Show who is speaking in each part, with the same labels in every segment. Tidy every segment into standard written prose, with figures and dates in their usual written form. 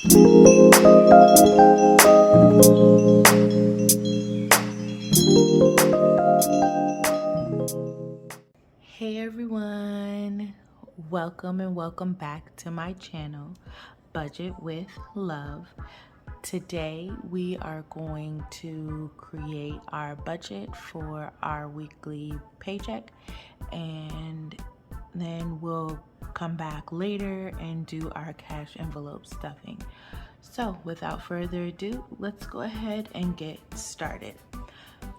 Speaker 1: Hey everyone, welcome and welcome back to my channel, Budget with Love. Today we are going to create our budget for our weekly paycheck, and then we'll come back later and do our cash envelope stuffing. So without further ado, let's go ahead and get started.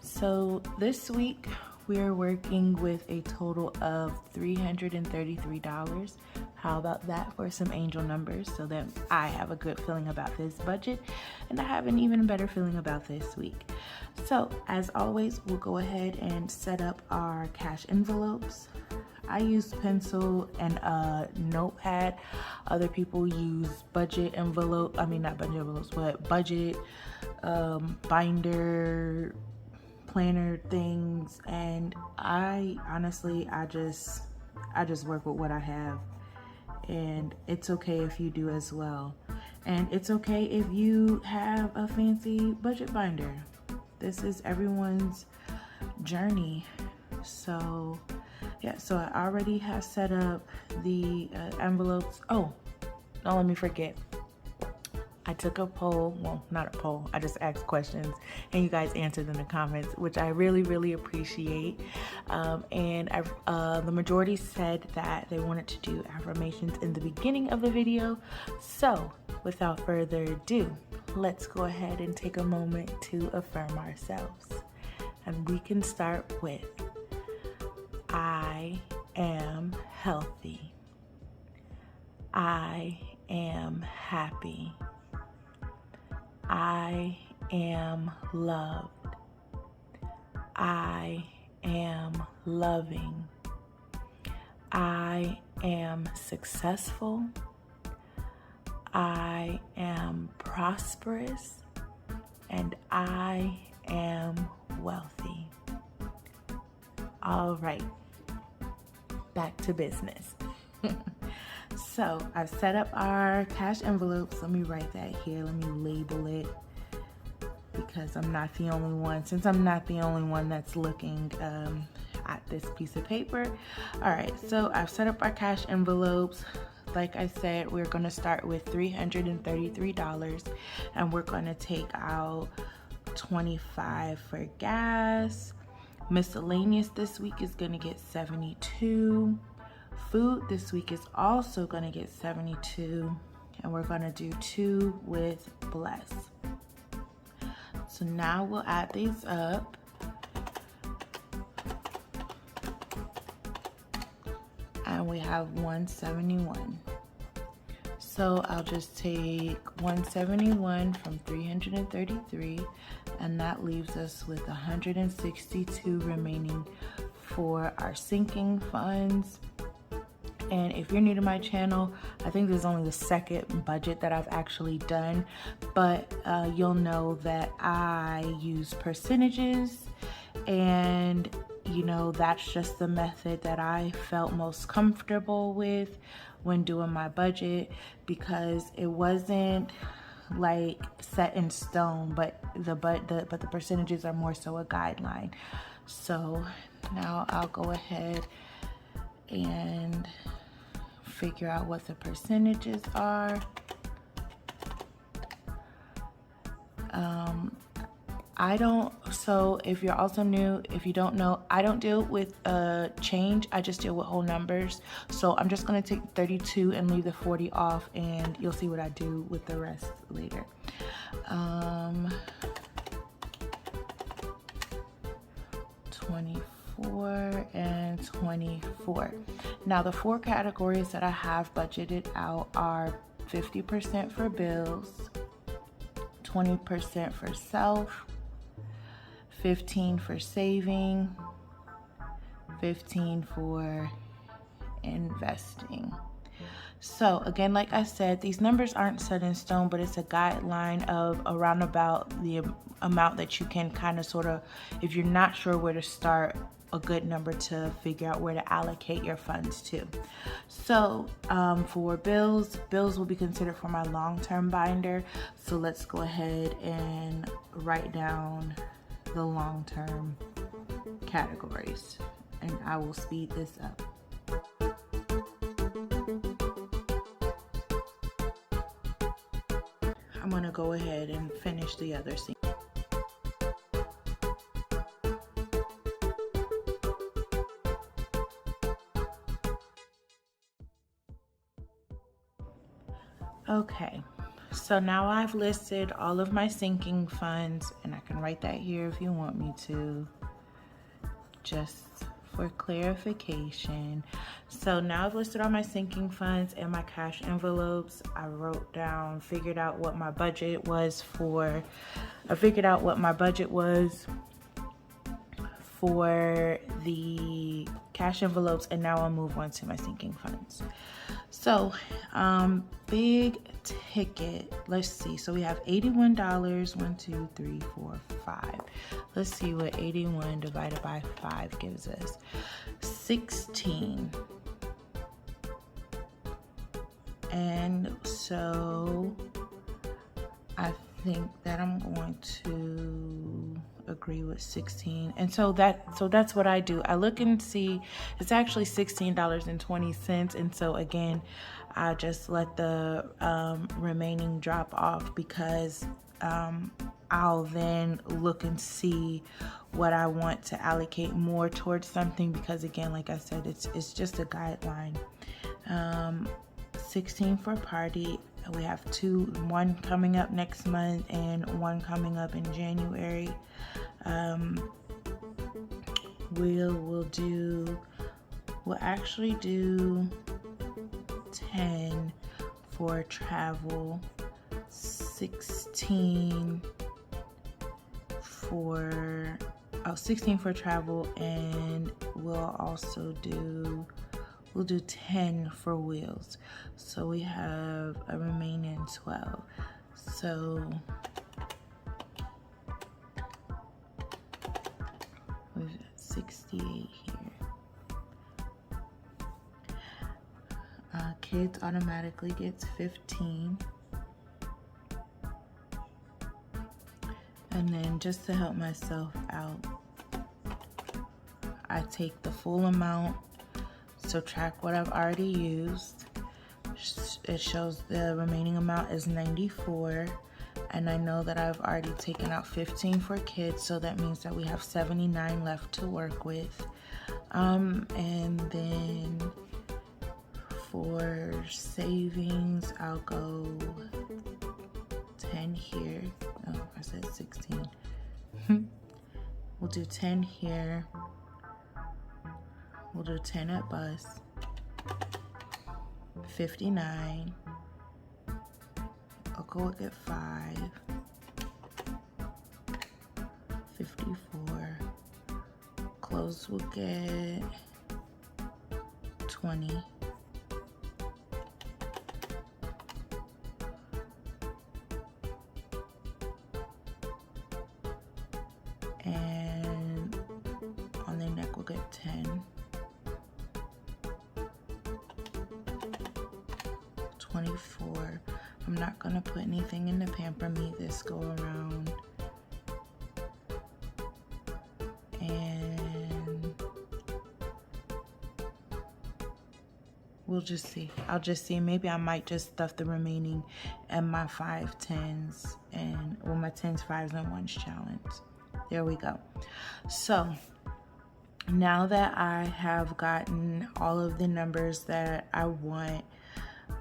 Speaker 1: So this week we're working with a total of $333. How about that for some angel numbers, so that I have a good feeling about this budget and I have an even better feeling about this week. So as always, we'll go ahead and set up our cash envelopes. I use pencil and a notepad. Other people use budget envelope, not budget envelopes, but budget binder planner things, and I honestly just work with what I have, and it's okay if you do as well, and it's okay if you have a fancy budget binder. This is everyone's journey. So yeah, so I already have set up the envelopes. Oh, don't let me forget, I took a poll, well, not a poll, I just asked questions and you guys answered in the comments, which I really appreciate. And the majority said that they wanted to do affirmations in the beginning of the video. So without further ado, let's go ahead and take a moment to affirm ourselves. And we can start with, I am healthy. I am happy. I am loved. I am loving. I am successful. I am prosperous. And I am wealthy. All right, back to business. So I've set up our cash envelopes. Let me write that here. Let me label it, because I'm not the only one. Since I'm not the only one that's looking at this piece of paper. All right, so I've set up our cash envelopes. Like I said, we're going to start with $333, and we're going to take out $25 for gas. Miscellaneous this week is going to get $72. Food this week is also going to get $72, and we're going to do 2 with Bless. So now we'll add these up. And we have $171. So I'll just take $171 from 333, and that leaves us with $162 remaining for our sinking funds. And if you're new to my channel, I think this is only the second budget that I've actually done, but you'll know that I use percentages, and that's just the method that I felt most comfortable with when doing my budget, because it wasn't like set in stone, but the percentages are more so a guideline. So now I'll go ahead and figure out what the percentages are. So if you're also new, if you don't know, I don't deal with change, I just deal with whole numbers. So I'm just going to take 32 and leave the 40 off, and you'll see what I do with the rest later. 24 and 24. Now the 4 categories that I have budgeted out are 50% for bills, 20% for self, 15 for saving, 15 for investing. So again, like I said, these numbers aren't set in stone, but it's a guideline of around about the amount that you can kind of sort of, if you're not sure where to start, a good number to figure out where to allocate your funds to. So for bills will be considered for my long-term binder. So let's go ahead and write down the long-term categories, and I will speed this up. I'm gonna go ahead and finish the other scene. Okay, so now I've listed all of my sinking funds, and I can write that here if you want me to, just for clarification. So now I've listed all my sinking funds and my cash envelopes. I figured out what my budget was for the cash envelopes, and now I'll move on to my sinking funds. So big ticket, let's see. So we have $81, 1, 2, 3, 4, 5. Let's see what 81 divided by 5 gives us. 16. And so I think that I'm going to agree with 16. And so that's what I do. I look and see it's actually $16.20. And so again, I just let the remaining drop off, because I'll then look and see what I want to allocate more towards something, because again, like I said, it's just a guideline. 16 for party. We have one coming up next month and one coming up in January. We'll actually do 10 for travel, 16 for travel, and we'll do 10 for wheels. So we have a remaining 12. So we've got 68 here. Kids automatically gets 15. And then just to help myself out, I take the full amount, subtract what I've already used. It shows the remaining amount is 94, and I know that I've already taken out 15 for kids, so that means that we have 79 left to work with. And then for savings, I'll go 10 here. Oh, I said 16. We'll do 10 here. We'll do 10 at bus. 59. I'll go get 5. 54. Clothes will get 20. And on the neck we'll get 10. 24. I'm not gonna put anything in the Pamper Me this go around. And we'll just see. I'll just see. Maybe I might just stuff the remaining and my 5 10s and my 10s, 5s, and 1s challenge. There we go. So now that I have gotten all of the numbers that I want,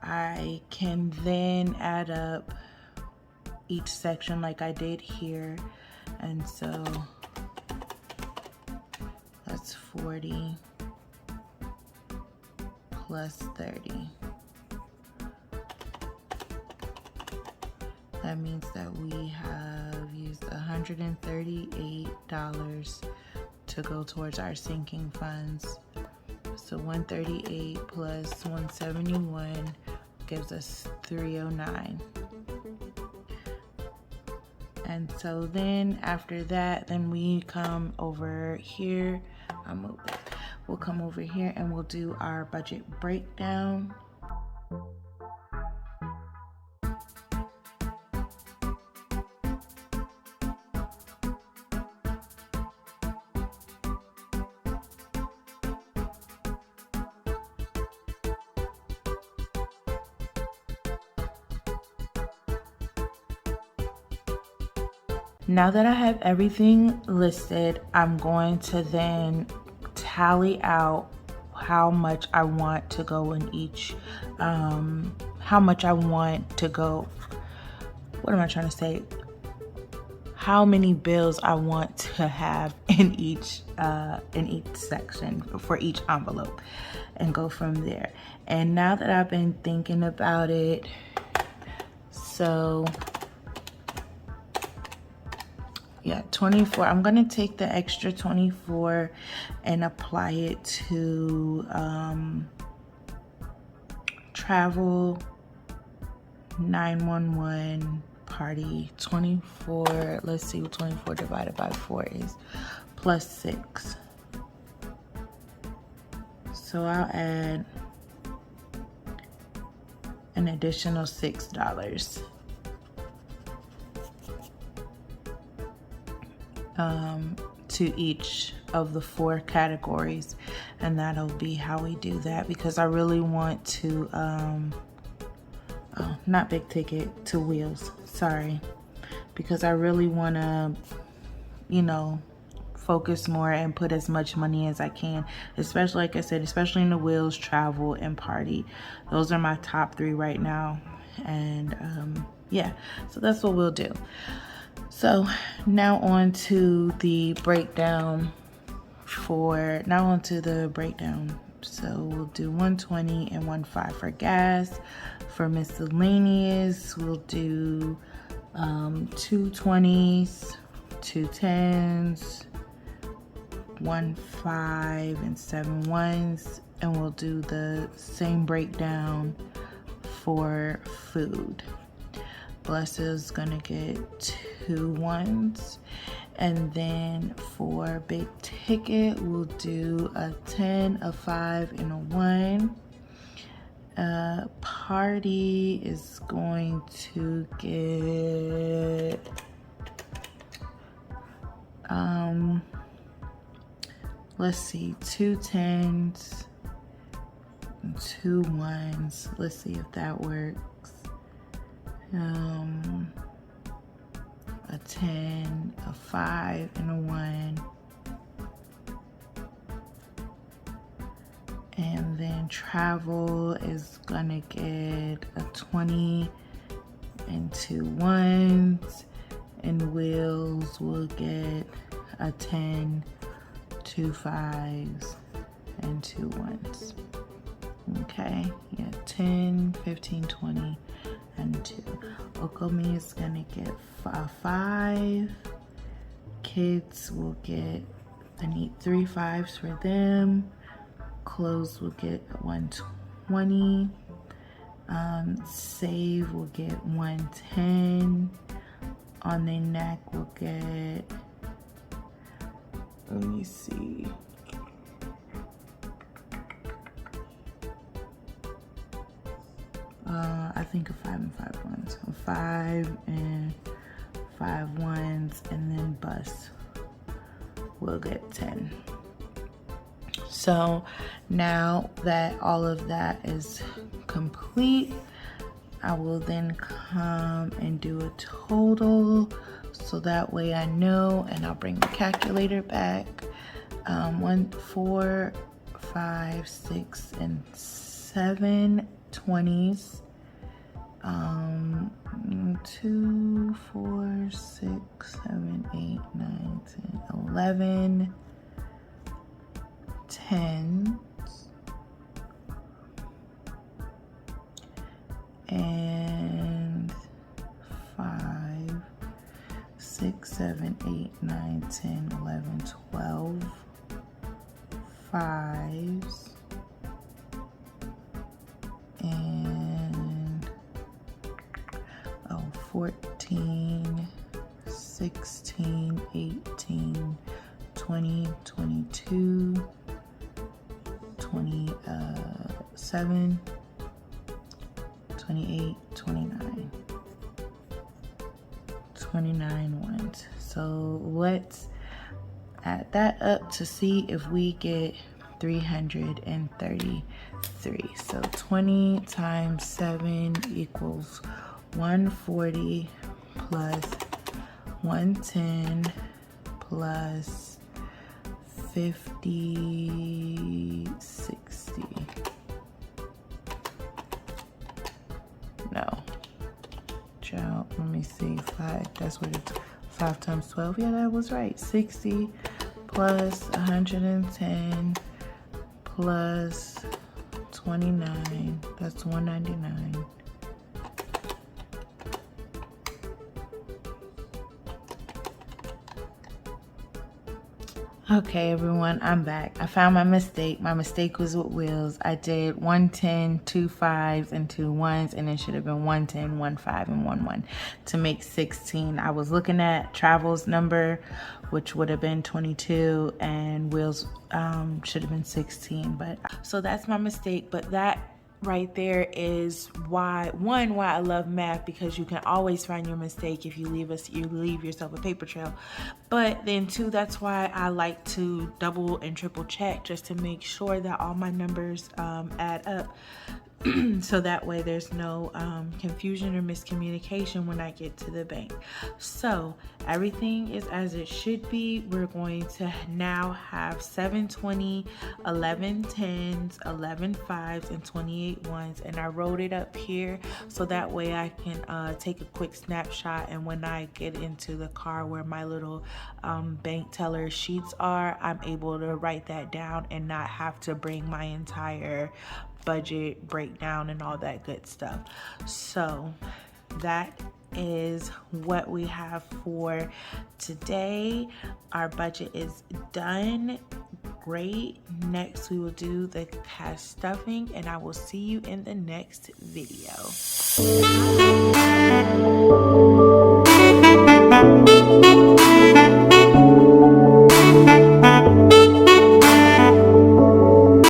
Speaker 1: I can then add up each section like I did here. And so that's 40 plus 30. That means that we have used $138 to go towards our sinking funds. So 138 plus 171 gives us 309. And so then after that, then we come over here I'll move it. We'll come over here and we'll do our budget breakdown. Now that I have everything listed, I'm going to then tally out how much I want to go in each, how much I want to go, what am I trying to say? How many bills I want to have in each section for each envelope, and go from there. And now that I've been thinking about it, so yeah, 24. I'm gonna take the extra 24 and apply it to travel, 911, party. 24, let's see what 24 divided by 4 is, plus 6. So I'll add an additional $6 to each of the 4 categories, and that'll be how we do that, because I really want to not big ticket, to wheels, sorry, because I really want to, you know, focus more and put as much money as I can, especially, like I said, especially in the wheels, travel, and party. Those are my top 3 right now. And yeah, so that's what we'll do. So now on to the breakdown So we'll do 120 and 15 for gas. For miscellaneous, we'll do 220s, 210s, 15 and 7 ones, and we'll do the same breakdown for food. Bless is gonna get 2 ones, and then for big ticket we'll do a 10, a 5, and a 1. Party is going to get let's see, 2 10s and 2 1s. Let's see if that works. A 10, a 5, and a 1. And then travel is gonna get a 20 and 2 1s, and wheels will get a 10, 2 5s, and 2 1s. Okay, yeah, 10, 15, 20, and 2. Okomi is gonna get a 5. Kids will get, I need 3 5s for them. Clothes will get 120. Save will get 110. On their neck will get, let me see, I think a 5 and 5 ones. A 5 and 5 ones, and then bus will get 10. So now that all of that is complete, I will then come and do a total, so that way I know, and I'll bring the calculator back. 1, 4, 5, 6, and 7 20s. 2, 4, 6, 7, 8, 9, 10, 11 10s, and 5, 6, 7, 8, 9, 10, 11, 12 5s, and 14, 16, 18, 20, 22, 27, 28, 29. 29 ones. So let's add that up to see if we get 333. So 20 times 7 equals 140 plus 110 plus 50, 60. No. Child, let me see. 5, that's what it's 5 times 12. Yeah, that was right. 60 plus 110 plus 29. That's 199. Okay, everyone, I'm back. I found my mistake. My mistake was with wheels. I did 110, 2 5s, and 2 1s, and it should have been 110, 1 5, and 1 1 to make 16. I was looking at Travel's number, which would have been 22, and wheels should have been 16. But so that's my mistake. But that right there is why I love math, because you can always find your mistake if you leave yourself a paper trail. But then 2, that's why I like to double and triple check, just to make sure that all my numbers add up. So that way there's no confusion or miscommunication when I get to the bank. So everything is as it should be. We're going to now have 720, 11 10s, 11 5s, and 28 1s. And I wrote it up here so that way I can take a quick snapshot, and when I get into the car where my little bank teller sheets are, I'm able to write that down and not have to bring my entire budget breakdown and all that good stuff. So that is what we have for today. Our budget is done. Great. Next we will do the cash stuffing, and I will see you in the next video.